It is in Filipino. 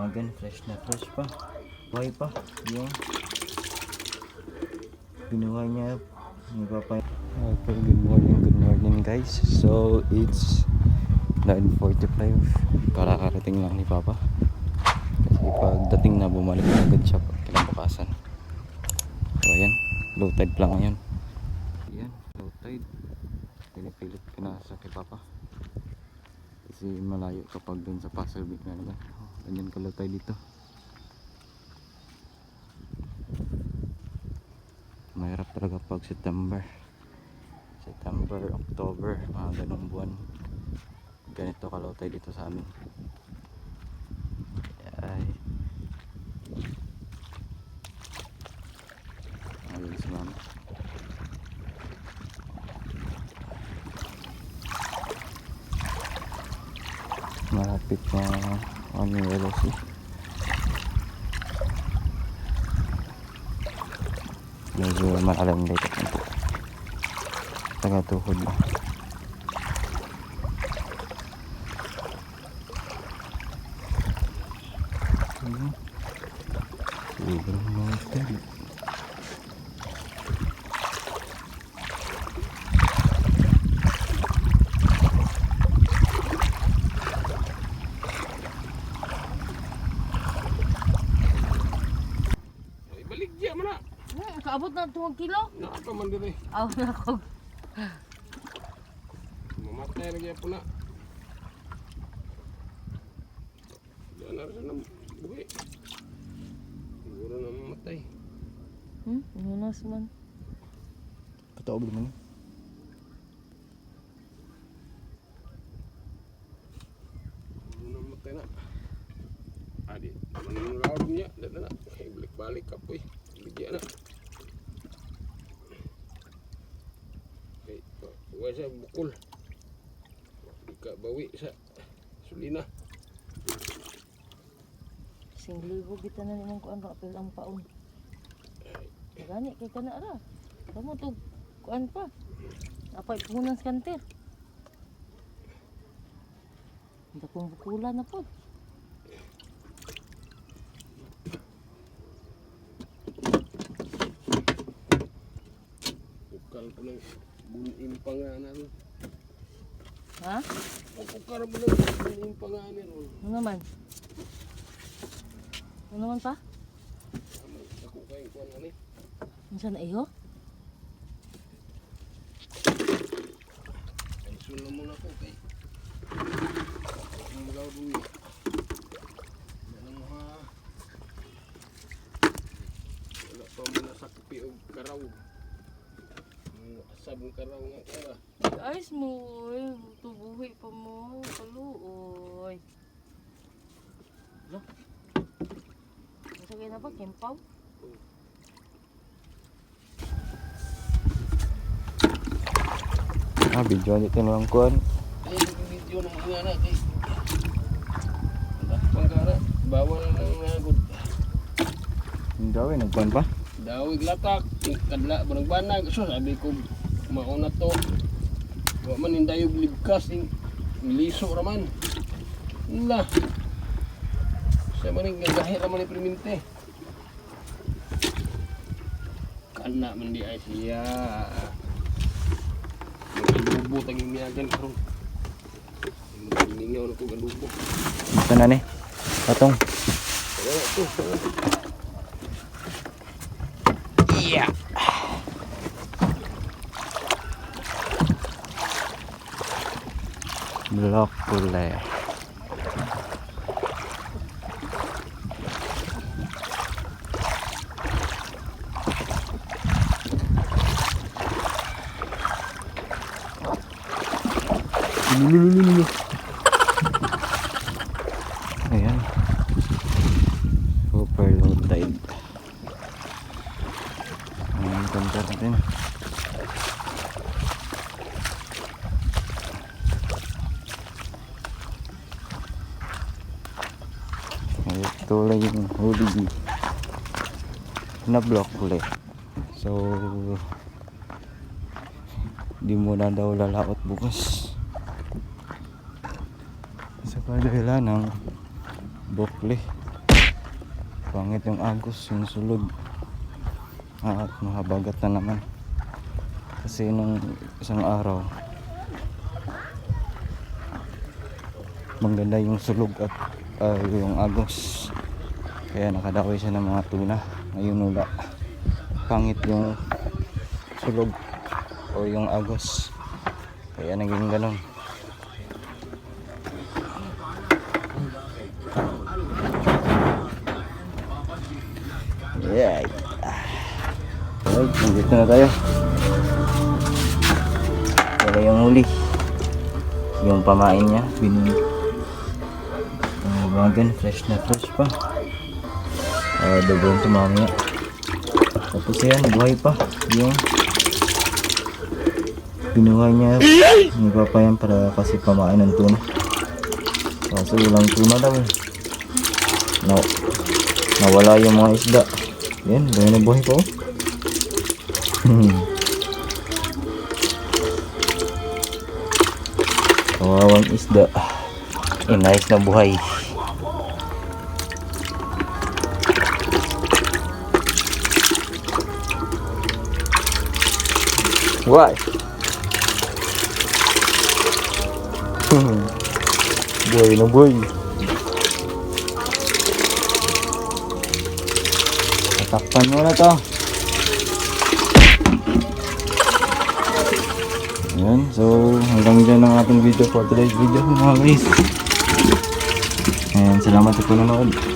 umagan, fresh na fresh pa. Buhay pa. Yung binuhay niya. Okay, good morning guys. So it's 9:45. Kakarating lang ni Papa. Kasi pagdating na bumalik na agad siya kinabukasan. So ayan, low tide pa lang ngayon. Ayan, low tide. Pinipilit pinasa kay Papa. Kasi malayo kapag dun sa Passelbeck na naman. Ganyan ka low tide dito. Mahirap talaga pag September, October, mga ganong buwan. Ganito ka low tide dito sa amin. Ay, ayun si mama. Malapit na ang LOC. Medyo maalam dito po. Tagatuhod na. Sobrang mountain. Balik dia mana? Kaabot na 2 kilo. Apa man diri? Aw na ko. Mamatay lagi po na. Diyan na rin ang buhi. Siguro na mamatay. Nunas man. Totoo ba naman? Siguro na mamatay na. Adi, manong rawon niya. Dada na. Balik-balik kapoy. Bigyan na. Huwag sa bukol. Di ka bawi sa sulina. Sing libo kita na nimong kuan ra apil ang paon. Gani kay kana ra. Kamo to kuan pa. Apay punan sa kanter. Hindi kong bukulan na po. Bukal po ng bunin pa nga na ron. Ha? Bukal po ng bunin pa nga na ron. Ano naman? Ano naman pa? Ako kayong kuhan na ni. Unsa na iyo? Pensun na muna ko kay. Ang magaw rin niya. Yan ha. Wala pa muna sa kapi o karaw. Asabong karaw nga kara. Ayos mo, tubuhi pa mo, kaluoy. Lo. Sige na ba, kempaw? Video nito naman kuhan. Ay, video ng mga na kay. Dakpang kara. Bawal ng nagod. Hindi daw nagkuhan pa. Dawig latak. Kadla, banag-banag. So, sabi ko, mauna to. Wa man hindayog libkas. Liso raman. Nila. Siya man yung gagahit raman yung primente. Kana man di ay siya. Adubo taging miyagan karon. Ningaw na ko adubo. Ito na ni. Patong. Wala to. Yeah. Block pula. Ayan. Super low tide. Ayan, konter natin. Ito lang yung huli na block ulit. So di mo na daw lalaot bukas sa padahilan ng bukli. Pangit yung agos, yung sulog. At mahabagat na naman. Kasi nung isang araw, maganda yung sulog at yung agos. Kaya nakadaway siya ng mga tuna. Ngayon wala. Pangit yung sulog o yung agos. Kaya naging ganun. Yeah. Alright, nandito na tayo. Wala yung huli. Yung pamain niya, bagan, fresh na fresh pa. Dogon tumamaya. Tapos yan, buhay pa. Yung pinuhay niya. Hindi pa yan para kasi pamain ng tuna. Kaso walang tuna daw. Nawala yung mga isda. Yan, buhay na buhay pa oh. Kawawang isda. Nice na buhay. Why? Buhay na buhay. Tatakpan mo na to. Ayan, so hanggang dyan ang ating video for today's video mga guys. And salamat sa panonood.